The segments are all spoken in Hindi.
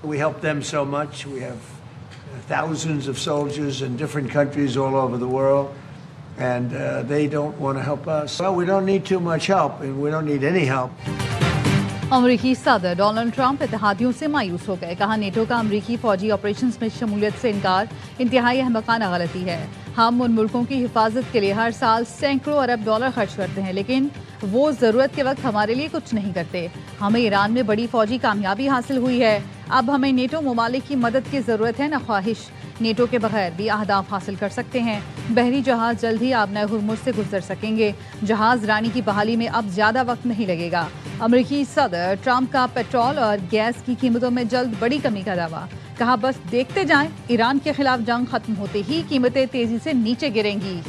We help them so much. We have thousands of soldiers in different countries all over the world, and they don't want to help us. Well, we don't need too much help, and we don't need any help. अमरीकी सदर डोनाल्ड ट्रंप इत्तेहादियों से मायूस हो गए। कहा नेटो का अमरीकी फौजी ऑपरेशंस में शमूलियत से इनकार इंतहाई अहमकाना गलती है। हम उन मुल्कों की हिफाजत के लिए हर साल सैकड़ों अरब डॉलर खर्च करते हैं, लेकिन वो ज़रूरत के वक्त हमारे लिए कुछ नहीं करते। हमें ईरान में बड़ी फौजी कामयाबी हासिल हुई है। अब हमें नेटो ममालिक की मदद की ज़रूरत है, न ख्वाहिश। नेटो के बगैर भी अहदाफ हासिल कर सकते हैं। बहरी जहाज़ जल्द ही आबनाए हुर्मुज़ से गुजर सकेंगे। जहाज़ रानी की बहाली में अब ज़्यादा वक्त नहीं लगेगा। अमरीकी सदर ट्रंप का पेट्रोल और गैस की कीमतों में जल्द बड़ी कमी का दावा। कहा बस देखते जाएं, ईरान के खिलाफ जंग खत्म होते ही कीमतें तेजी से नीचे गिरेंगी।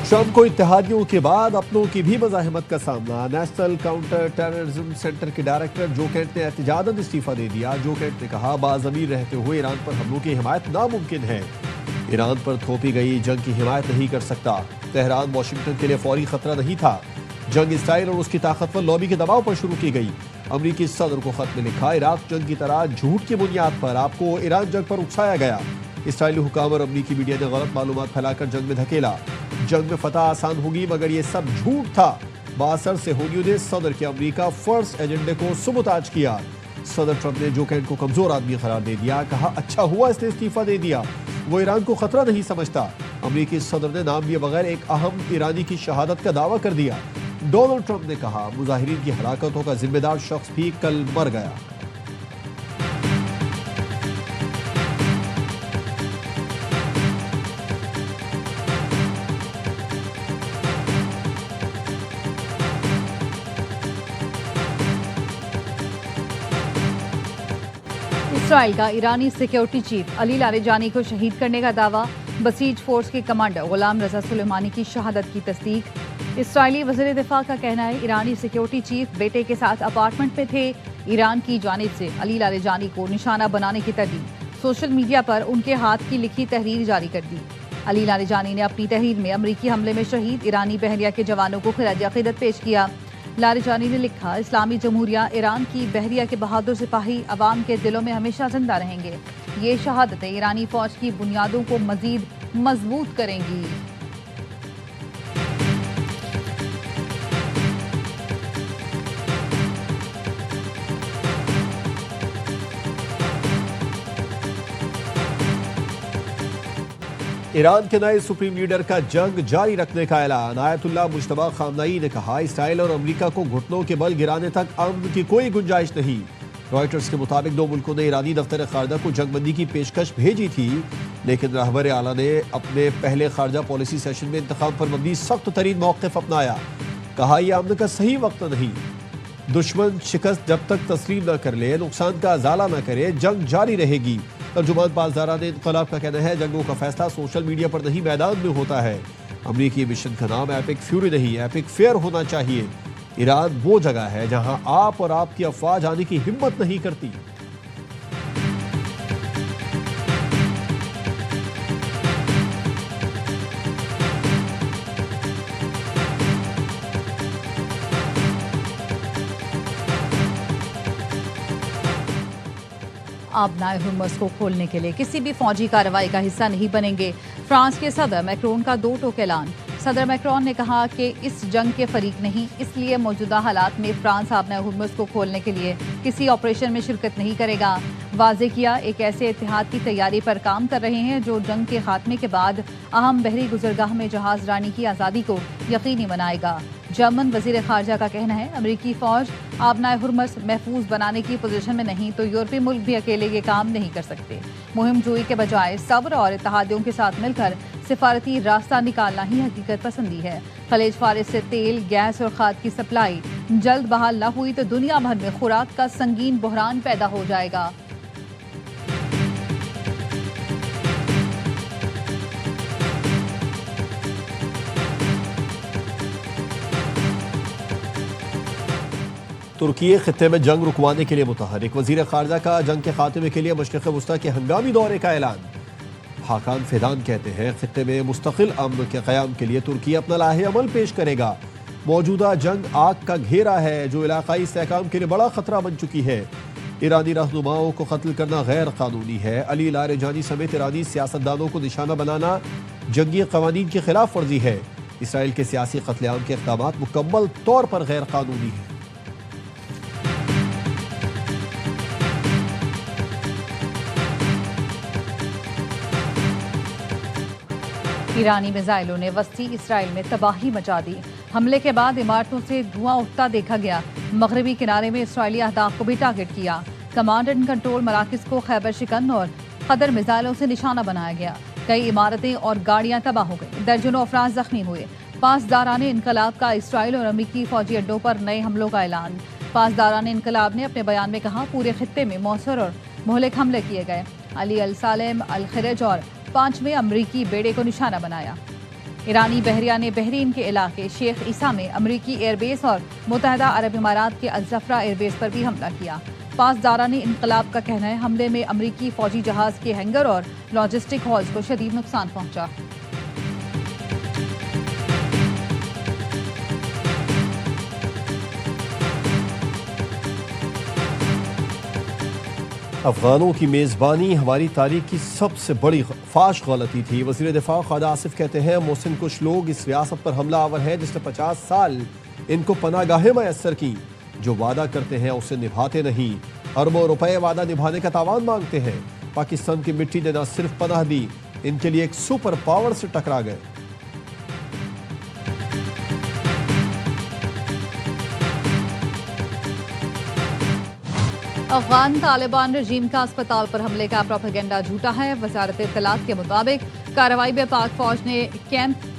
ट्रंप को इत्तेहादियों के बाद अपनों की भी मज़ाहमत का सामना। नेशनल काउंटर टेररिज्म सेंटर के डायरेक्टर जो केंट ने एहतजाजन इस्तीफा दे दिया। जो केंट ने कहा बाज़मीर रहते हुए ईरान पर हमलों की हिमायत नामुमकिन है। ईरान पर थोपी गई जंग की हिमायत नहीं कर सकता। तेहरान वाशिंगटन के लिए फौरी खतरा नहीं था। जंग इसराइल और उसकी ताकतवर लॉबी के दबाव पर शुरू की गई। अमरीकी सदर को खत में लिखा, इराक जंग की तरह झूठ की बुनियाद पर आपको ईरान जंग पर उकसाया गया। इसराइली हुकाम और अमरीकी मीडिया ने गलत मालूमात फैलाकर जंग में धकेला। जंग में फतह आसान होगी, मगर ये सब झूठ था। बासर से होनियों ने सदर के अमरीका फर्स्ट एजेंडे को सुबताज किया। सदर ट्रंप ने जो केंट को कमजोर आदमी करार दे दिया। कहा अच्छा हुआ इसने इस्तीफा दे दिया, वो ईरान को खतरा नहीं समझता। अमरीकी सदर ने नाम लिए बगैर एक अहम ईरानी की शहादत का दावा कर दिया। डोनाल्ड ट्रंप ने कहा मुजाहिरीन की हलाकतों का जिम्मेदार शख्स भी कल मर गया। इसराइल का ईरानी सिक्योरिटी चीफ अली लारेजानी को शहीद करने का दावा। बसीज फोर्स के कमांडर गुलाम रजा सुलेमानी की शहादत की तस्दीक। इसराइली वज़ीर दिफा का कहना है ईरानी सिक्योरिटी चीफ बेटे के साथ अपार्टमेंट में थे। ईरान की जानिब से अली लारेजानी को निशाना बनाने की तरदीद। सोशल मीडिया पर उनके हाथ की लिखी तहरीर जारी कर दी। अली लारेजानी ने अपनी तहरीर में अमरीकी हमले में शहीद ईरानी बहरिया के जवानों को खिराज अकीदत पेश किया। लारेजानी ने लिखा, इस्लामी जमहूरिया ईरान की बहरिया के बहादुर सिपाही अवाम के दिलों में हमेशा जिंदा रहेंगे। ये शहादतें ईरानी फौज की बुनियादों को मजीद मजबूत करेंगी। ईरान के नए सुप्रीम लीडर का जंग जारी रखने का ऐलान। आयतुल्लाह मुश्तबा खामनई ने कहा इसराइल और अमेरिका को घुटनों के बल गिराने तक अमन की कोई गुंजाइश नहीं। रॉयटर्स के मुताबिक दो मुल्कों ने ईरानी दफ्तर खारजा को जंगबंदी की पेशकश भेजी थी, लेकिन रहबर आला ने अपने पहले खारजा पॉलिसी सेशन में इंतखाब पर मबनी सख्त तरीन मौक़िफ़ अपनाया। कहा यह अमन का सही वक्त नहीं। दुश्मन शिकस्त जब तक तस्लीम न कर ले, नुकसान का अजाला न करे, जंग जारी रहेगी। तर्जुमान पासदारान इनकलाब का कहना है जंगों का फैसला सोशल मीडिया पर नहीं मैदान में होता है। अमरीकी मिशन का नाम एपिक फ्यूरी नहीं, एपिक फेयर होना चाहिए। ईरान वो जगह है जहां आप और आपकी अफवाज आने की हिम्मत नहीं करती। आबनाए हुर्मुज़ को खोलने के लिए किसी भी फौजी कार्रवाई का हिस्सा नहीं बनेंगे। फ्रांस के सदर मैक्रोन का दो टोक ऐलान। सदर मैक्रोन ने कहा कि इस जंग के फरीक नहीं, इसलिए मौजूदा हालात में फ्रांस आबनाए हुर्मुज़ को खोलने के लिए किसी ऑपरेशन में शिरकत नहीं करेगा। वाज़े किया एक ऐसे इत्तेहाद की तैयारी पर काम कर रहे हैं जो जंग के खात्मे के बाद अहम बहरी गुजरगाह में जहाज रानी की आज़ादी को यकीनी बनाएगा। जर्मन वजीर खारजा का कहना है अमरीकी फौज आबनाए हुर्मुज़ महफूज बनाने की पोजीशन में नहीं तो यूरोपीय मुल्क भी अकेले ये काम नहीं कर सकते। मुहिम जोई के बजाय सब्र और इत्तेहादियों के साथ मिलकर सिफारती रास्ता निकालना ही हकीकत पसंदी है। खलीज फारिस से तेल, गैस और खाद की सप्लाई जल्द बहाल न हुई तो दुनिया भर में खुराक का संगीन बहरान पैदा हो जाएगा। तुर्की खित्ते में जंग रुकवाने के लिए मुतहरिक। वजीर खारजा का जंग के खात्मे के लिए मशरिक़ वस्ता के हंगामी दौरे का ऐलान। हाकान फेदान कहते हैं खित्ते में मुस्तकिल अमन के क़याम के लिए तुर्की अपना लाहे अमल पेश करेगा। मौजूदा जंग आग का घेरा है जो इलाकाई इस्तेहकाम के लिए बड़ा खतरा बन चुकी है। ईरानी रहनुमाओं को कत्ल करना गैर कानूनी है। अली लारेजानी समेत ईरानी सियासतदानों को निशाना बनाना जंगी कवानीन की खिलाफ वर्जी है। इसराइल के सियासी कत्लेआम के इक़दामात मुकम्मल तौर पर गैर कानूनी है। ईरानी मिसाइलों ने वस्ती इसराइल में तबाही मचा दी। हमले के बाद इमारतों से धुआं उठता देखा गया। मगरबी किनारे में इसराइली अहदाफ को भी टारगेट किया। कमांड एंड कंट्रोल मराकज़ को खैबर शिकन और कदर मिसाइलों से निशाना बनाया गया। कई इमारतें और गाड़ियां तबाह हो गई। दर्जनों अफराद जख्मी हुए। पासदाराने इनकलाब का इसराइल और अमेरिकी फौजी अड्डों पर नए हमलों का ऐलान। पासदाराने इनकलाब ने अपने बयान में कहा पूरे खित्ते में मौसर और मोहलिक हमले किए गए। अली अल सालेम अल खिरज और 5वें अमरीकी बेड़े को निशाना बनाया। ईरानी बहरिया ने बहरीन के इलाके शेख ईसा में अमरीकी एयरबेस और मुत्तहदा अरब इमारात के अल जफरा एयरबेस पर भी हमला किया। पासदाराने इनकलाब का कहना है हमले में अमरीकी फौजी जहाज के हैंगर और लॉजिस्टिक हॉल्स को शदीद नुकसान पहुंचा। अफगानों की मेज़बानी हमारी तारीख की सबसे बड़ी फाश गलती थी। वज़ीर दिफा ख्वाजा आसिफ कहते हैं मोहसिन कुछ लोग इस रियासत पर हमला आवर है जिसने 50 साल इनको पनागाहें मैसर की। जो वादा करते हैं उसे निभाते नहीं। अरबों रुपए वादा निभाने का तावान मांगते हैं। पाकिस्तान की मिट्टी ने न सिर्फ पनाह दी, इनके लिए एक सुपर पावर से टकरा गए। अफगान तालिबान रजीम का अस्पताल पर हमले का प्रोपेगेंडा झूठा है। वजारत इत्तलात के मुताबिक कार्रवाई में पाक फौज ने कैंप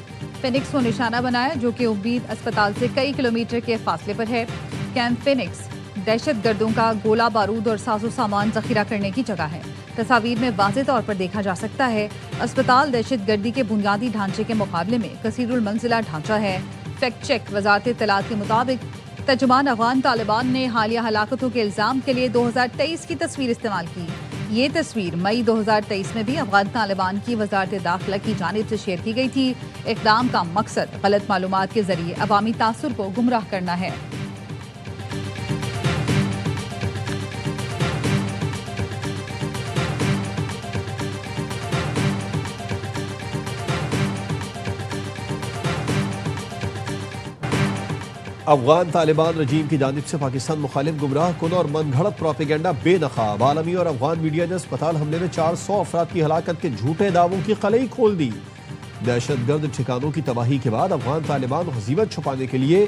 फिनिक्स को निशाना बनाया जो कि उम्मीद अस्पताल से कई किलोमीटर के फासले पर है। कैंप फिनिक्स दहशतगर्दों का गोला बारूद और साजो सामान जखीरा करने की जगह है। तस्वीर में वाज़ेह तौर पर देखा जा सकता है अस्पताल दहशतगर्दी के बुनियादी ढांचे के मुकाबले में कसीरुल मंजिला ढांचा है। फैक्ट चेक वजारत इत्तलात के मुताबिक तर्जुमान अफगान तालिबान ने हालिया हलाकतों के इल्ज़ाम के लिए 2023 की तस्वीर इस्तेमाल की। ये तस्वीर मई 2023 में भी अफगान तालिबान की वजारत दाखिला की जानिब से शेयर की गई थी। इक़दाम का मकसद गलत मालूमात के जरिए अवामी तासुर को गुमराह करना है। अफगान तालिबान रजीम की जानिब से पाकिस्तान मुखालिफ गुमराह कुन और मनगढ़ंत प्रोपेगेंडा बेनकाब। आलमी और अफगान मीडिया ने अस्पताल हमले में 400 अफराद की हलाकत के झूठे दावों की कलई खोल दी। दहशतगर्द ठिकानों की तबाही के बाद अफगान तालिबान गजीबत छुपाने के लिए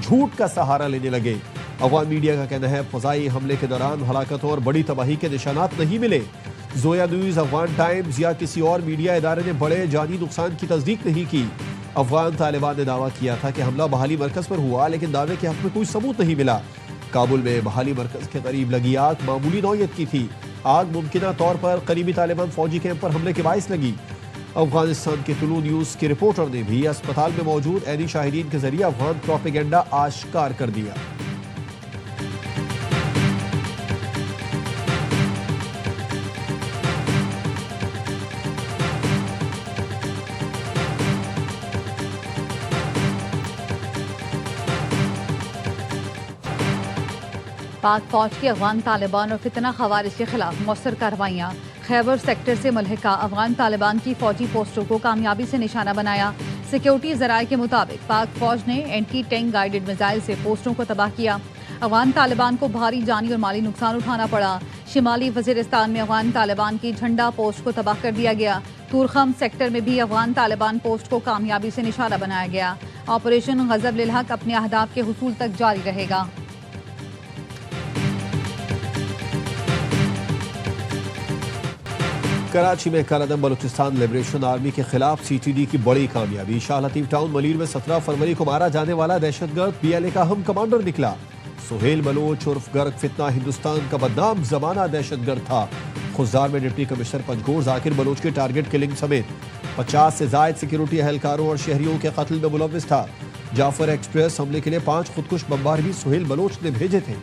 झूठ का सहारा लेने लगे। अफगान मीडिया का कहना है फजाई हमले के दौरान हलाकतों और बड़ी तबाही के निशानात नहीं मिले। जोया न्यूज़, अफगान टाइम्स या किसी और मीडिया इदारे ने बड़े जानी नुकसान की तस्दीक नहीं की। अफगान तालिबान ने दावा किया था कि हमला बहाली मरकज पर हुआ लेकिन दावे के हक में कोई सबूत नहीं मिला। काबुल में बहाली मरकज के करीब लगी आग मामूली नौयत की थी। आग मुमकिना तौर पर करीबी तालिबान फौजी कैंप पर हमले के बाइस लगी। अफगानिस्तान के तुलू न्यूज़ के रिपोर्टर ने भी अस्पताल में मौजूद ऐनी शाहिदीन के जरिए अफगान प्रोपेगेंडा आश्कार कर दिया। पाक फौज की अफगान तालिबान और फितना खवारिज के खिलाफ मौसर कार्रवाइयाँ। खैबर सेक्टर से मुल्हिका अफगान तालिबान की फौजी पोस्टों को कामयाबी से निशाना बनाया। सिक्योरिटी जराये के मुताबिक पाक फौज ने एंटी टैंक गाइडेड मिसाइल से पोस्टों को तबाह किया। अफगान तालिबान को भारी जानी और माली नुकसान उठाना पड़ा। शिमाली वजीरिस्तान में अफगान तालिबान की झंडा पोस्ट को तबाह कर दिया गया। तुरखम सेक्टर में भी अफगान तालिबान पोस्ट को कामयाबी से निशाना बनाया गया। ऑपरेशन गजब लिल हक अपने अहदाफ के हुसूल तक जारी रहेगा। कराची में कलअदम बलूचिस्तान लिबरेशन आर्मी के खिलाफ CTD की बड़ी कामयाबी। शाह लतीफ टाउन मलीर में 17 फरवरी को मारा जाने वाला दहशतगर्द PLA का अहम कमांडर निकला। सुहेल बलोच उर्फ गर्ग फितना हिंदुस्तान का बदनाम जमाना दहशतगर्द था। खुजदार में डिप्टी कमिश्नर पंजगोर जाकिर बलोच के टारगेट किलिंग समेत 50 से जायद सिक्योरिटी एहलकारों और शहरियों के कत्ल में मुलव्विस था। जाफर एक्सप्रेस हमले के लिए 5 खुदकुश बमबार भी सुहेल बलोच ने भेजे थे।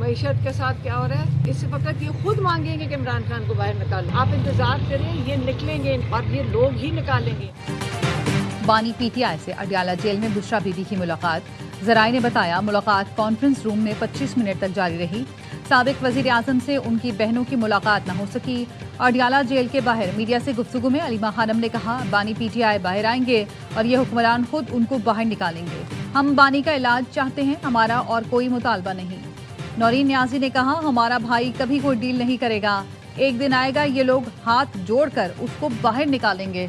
मईशत के साथ क्या हो रहा है, इस वक्त ये खुद मांगेंगे कि इमरान खान को बाहर निकालो। आप इंतजार करें, ये निकलेंगे और ये लोग ही निकालेंगे। बानी पीटीआई से अडयाला जेल में बुशरा बीबी की मुलाकात। जराए ने बताया मुलाकात कॉन्फ्रेंस रूम में 25 मिनट तक जारी रही। साबिक वजीर आजम से उनकी बहनों की मुलाकात न हो सकी। अडयाला जेल के बाहर मीडिया से गुफ्तगू में अलीमा खानम ने कहा, बानी पीटीआई बाहर आएंगे और ये हुक्मरान खुद उनको बाहर निकालेंगे। हम बानी का इलाज चाहते हैं, हमारा और कोई मुतालबा नहीं। नौरीन न्याजी ने कहा, हमारा भाई कभी कोई डील नहीं करेगा, एक दिन आएगा ये लोग हाथ जोड़कर उसको बाहर निकालेंगे।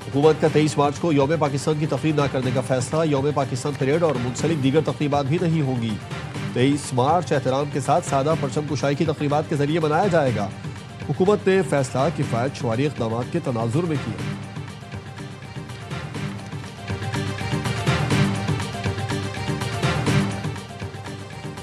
हुकूमत का 23 मार्च को यौम पाकिस्तान की तकरीब न करने का फैसला। यौम पाकिस्तान परेड और मुंसलिक दीगर तकरीबात भी नहीं होंगी। 23 मार्च एहतराम के साथ सादा परचम कुशाई की तकरीबात के जरिए मनाया जाएगा। हुकूमत ने फैसला किफायत शुमारी इक़दाम के तनाजुर में किया।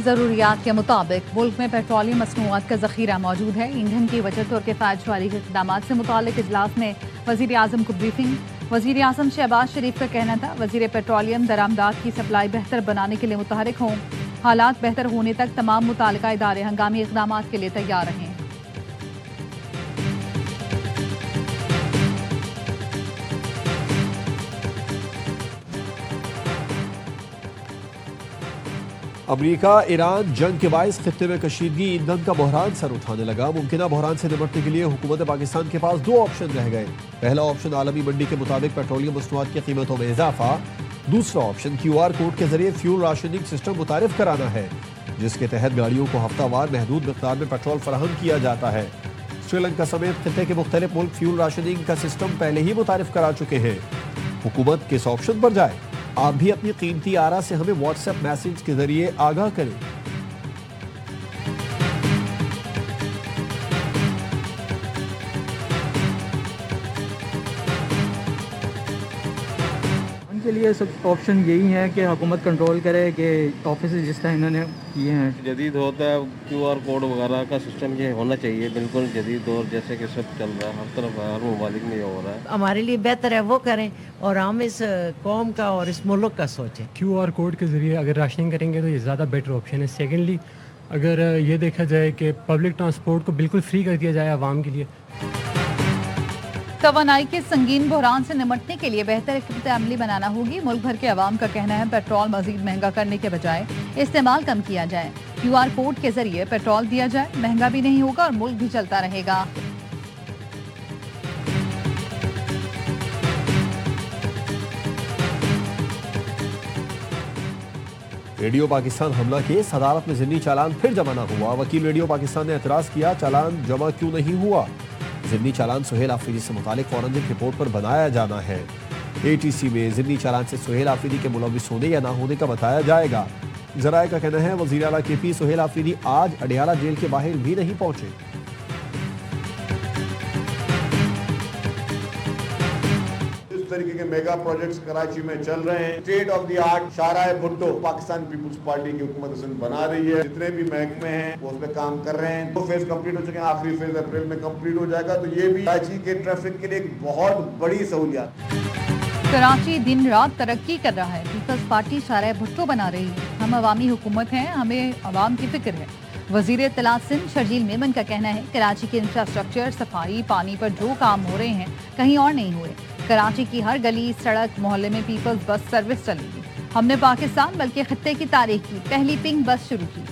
ज़रूरियात के मुताबिक मुल्क में पेट्रोलियम मसनूआत का ज़ख़ीरा मौजूद है। ईंधन की बचत और किफ़ायत शुमारी के इक़दाम से मुताल्लिक़ इजलास में वज़ीर आज़म को ब्रीफिंग। वज़ीर आज़म शहबाज शरीफ का कहना था, वज़ीर पेट्रोलियम दरामदाद की सप्लाई बेहतर बनाने के लिए मुतहरिक हों। हालात बेहतर होने तक तमाम मुताल्लिक़ा इदारे हंगामी इक़दाम के लिए तैयार रहें। अमरीका ईरान जंग के बायस खित्ते में कशीदगी, ईंधन का बहरान सर उठाने लगा। मुमकिन बहरान से निपटने के लिए हुकूमत पाकिस्तान के पास दो ऑप्शन रह गए। पहला ऑप्शन आलमी मंडी के मुताबिक पेट्रोलियम मसनूआत की कीमतों में इजाफा। दूसरा ऑप्शन QR कोड के जरिए फ्यूल राशनिंग सिस्टम मुतारिफ कराना है, जिसके तहत गाड़ियों को हफ्तावार महदूद मिकदार में पेट्रोल फराहम किया जाता है। श्रीलंका समेत खित्ते के मुख्तलिफ मुल्क फ्यूल राशनिंग का सिस्टम पहले ही मुतारिफ करा चुके हैं। हुकूमत किस ऑप्शन पर जाए, आप भी अपनी कीमती आरा से हमें व्हाट्सएप मैसेज के जरिए आगाह करें। उनके लिए सब ऑप्शन यही है कि हुकूमत कंट्रोल करे कि ऑफिस जिस तरह इन्होंने किए हैं। जदीद होता है QR कोड वगैरह का सिस्टम ये होना चाहिए, बिल्कुल जदीद दौर जैसे कि सब चल रहा है, हर तरफ हर ममालिक में ये हो रहा है। हमारे लिए बेहतर है वो करें और हम इस कौम का और इस मुल्क का सोचें। QR कोड के ज़रिए अगर राशनिंग करेंगे तो ये ज़्यादा बेटर ऑप्शन है। सेकेंडली अगर ये देखा जाए कि पब्लिक ट्रांसपोर्ट को बिल्कुल फ्री कर दिया जाए आवाम के लिए। तवानाई के संगीन बहरान से निपटने के लिए बेहतर इक़्तिदार अमली बनाना होगी। मुल्क भर के अवाम का कहना है, पेट्रोल मजीद महंगा करने के बजाय इस्तेमाल कम किया जाए। QR कोड के जरिए पेट्रोल दिया जाए, महंगा भी नहीं होगा और मुल्क भी चलता रहेगा। रेडियो पाकिस्तान हमला केस, अदालत में ज़िमनी चालान फिर जमा न हुआ। वकील रेडियो पाकिस्तान ने एतराज़ किया, चालान जमा क्यों नहीं हुआ। ज़िमनी चालान सुहेल आफरीदी से मुतालिक फॉरेंसिक रिपोर्ट पर बनाया जाना है। ATC में ज़िमनी चालान से सुहेल आफरीदी के मुलव्विस होने या ना होने का बताया जाएगा। जराए का कहना है, वज़ीर आला KP सुहेल आफरीदी आज अडयाला जेल के बाहर भी नहीं पहुंचे। तरीके के मेगा प्रोजेक्ट्स कराची में चल रहे हैं। स्टेट ऑफ द आर्ट शाहराह भुट्टो पाकिस्तान पीपुल्स पार्टी की हुकूमत सिंध बना रही है। जितने भी महकमे हैं वो उस पर काम कर रहे हैं। 2 फेज कंप्लीट हो चुके हैं, आखिरी फेज अप्रैल में कंप्लीट हो जाएगा। तो ये भी कराची के ट्रैफिक के लिए एक बहुत बड़ी सहूलियत। कराची दिन रात तरक्की कर रहा है, पीपल्स पार्टी शाहराह भुट्टो बना रही है। हम अवामी हुकूमत हैं, हमें अवाम की फिक्र है। वजीर इत्तलात सिंध शर्जील मेमन का कहना है, कराची के इंफ्रास्ट्रक्चर, सफाई, पानी पर जो काम हो रहे हैं कहीं और नहीं हुए। कराची की हर गली, सड़क, मोहल्ले में पीपल्स बस सर्विस चलेगी। हमने पाकिस्तान बल्कि खित्ते की तारीख की पहली पिंक बस शुरू की।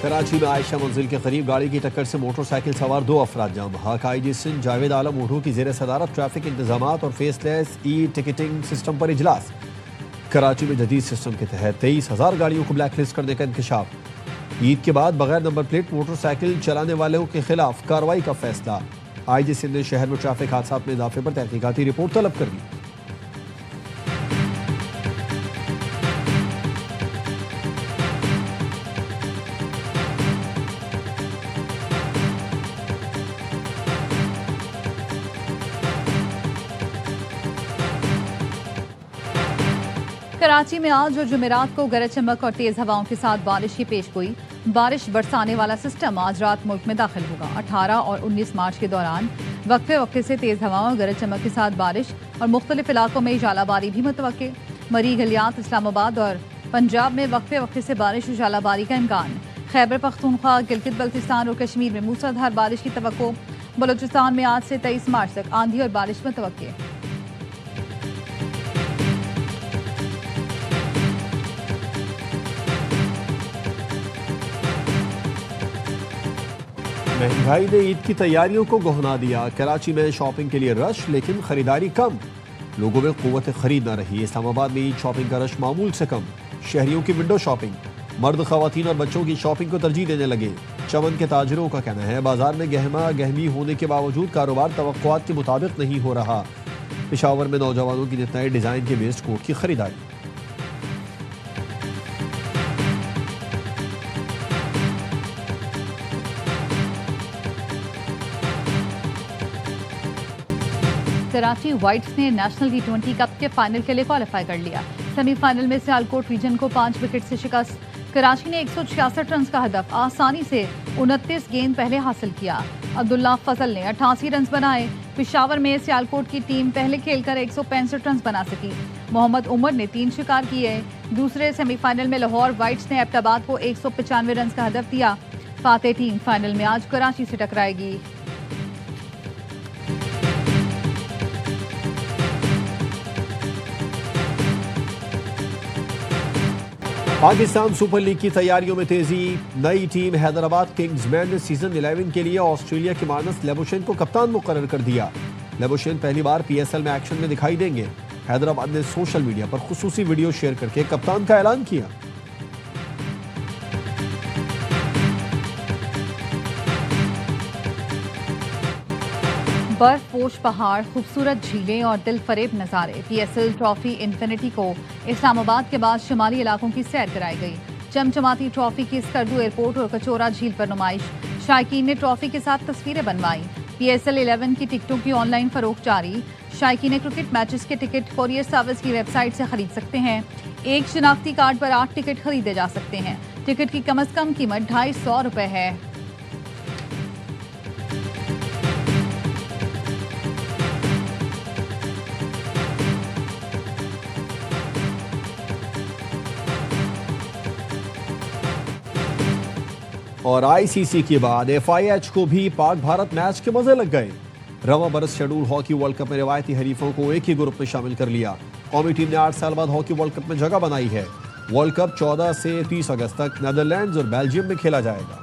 कराची में आयशा मंजिल के करीब गाड़ी की टक्कर से मोटरसाइकिल सवार 2 अफराद जाम बहक। IG सिंध जावेद आलम ओढ़ू की ज़ेर सदारत ट्रैफिक इंतजामात और फेसलेस टिकटिंग सिस्टम पर इजलास। कराची में जदीद सिस्टम के तहत 23,000 गाड़ियों को ब्लैक लिस्ट करने का इंकशाफ। ईद के बाद बगैर नंबर प्लेट मोटरसाइकिल चलाने वालों के खिलाफ कार्रवाई का फैसला। IG सिंध ने शहर में ट्रैफिक हादसा में इजाफे पर तहकीकाती रिपोर्ट तलब कर दी। कराची में आज और जुमेरात को गरज चमक और तेज हवाओं के साथ बारिश की पेशगोई। बारिश बरसाने वाला सिस्टम आज रात मुल्क में दाखिल होगा। 18 और 19 मार्च के दौरान वक्फे वक्फे से तेज हवाओं, गरज चमक के साथ बारिश और मुख्तलिफ इलाकों में जालाबारी भी मुतवक्के। मरी गलियात, इस्लामाबाद और पंजाब में वक्फे वक्फे से बारिश और जालाबारी का इम्कान। खैबर पख्तूनख्वा, गिलगित बल्तिस्तान और कश्मीर में मूसलाधार बारिश की तवक्को। बलूचिस्तान में आज से 23 मार्च तक आंधी और बारिश मुतवक्के। महंगाई ने ईद की तैयारियों को गोहना दिया। कराची में शॉपिंग के लिए रश, लेकिन खरीदारी कम। लोगों में कुव्वत खरीद न रही। इस्लामाबाद में ईद शॉपिंग का रश मामूल से कम। शहरियों की विंडो शॉपिंग, मर्द, खवातीन और बच्चों की शॉपिंग को तरजीह देने लगे। चमन के ताजिरों का कहना है बाजार में गहमा गहमी होने के बावजूद कारोबार तवक्कुआत के मुताबिक नहीं हो रहा। पेशावर में नौजवानों की नए डिजाइन के वेस्ट कोट की खरीदारी। कराची वाइट्स ने नेशनल T20 कप के फाइनल के लिए क्वालिफाई कर लिया। सेमीफाइनल में सियालकोट रीजन को 5 विकेट से शिकस्त। कराची ने 166 रन का हदफ आसानी से 29 गेंद पहले हासिल किया। अब्दुल्ला फजल ने 88 रन बनाए। पेशावर में सियालकोट की टीम पहले खेलकर 165 रन बना सकी। मोहम्मद उमर ने 3 शिकार किए। दूसरे सेमीफाइनल में लाहौर वाइट्स ने एबटाबाद को 195 रन का हदफ दिया। फातेह टीम फाइनल में आज कराची से टकराएगी। पाकिस्तान सुपर लीग की तैयारियों में तेजी। नई टीम हैदराबाद किंग्समैन ने सीजन 11 के लिए ऑस्ट्रेलिया के मानस लेबोशेन को कप्तान मुकर्रर कर दिया। लेबोशेन पहली बार PSL में एक्शन में दिखाई देंगे। हैदराबाद ने सोशल मीडिया पर खुसूसी वीडियो शेयर करके कप्तान का ऐलान किया। बर्फपोश पहाड़, खूबसूरत झीलें और दिल फरेब नज़ारे। PSL ट्रॉफी इन्फिनिटी को इस्लामाबाद के बाद शुमाली इलाकों की सैर कराई गई। चमचमाती ट्रॉफी की स्कर्दू एयरपोर्ट और कचोरा झील पर नुमाइश। शायकीन ने ट्रॉफी के साथ तस्वीरें बनवाई। PSL 11 की टिकटों की ऑनलाइन फरोख्त जारी। शायकीन क्रिकेट मैचेस के टिकट कोरियर सर्विस की वेबसाइट से खरीद सकते हैं। एक शनाख्ती कार्ड पर 8 टिकट खरीदे जा सकते हैं। टिकट की कम से कम कीमत 250 रुपए है। और ICC के बाद FIH को भी पाक भारत मैच के मजे लग गए। रवा बरस शेड्यूल हॉकी वर्ल्ड कप में रिवायती हरीफों को एक ही ग्रुप में शामिल कर लिया। कौमी टीम ने 8 साल बाद हॉकी वर्ल्ड कप में जगह बनाई है। वर्ल्ड कप 14 से 30 अगस्त तक नीदरलैंड्स और बेल्जियम में खेला जाएगा।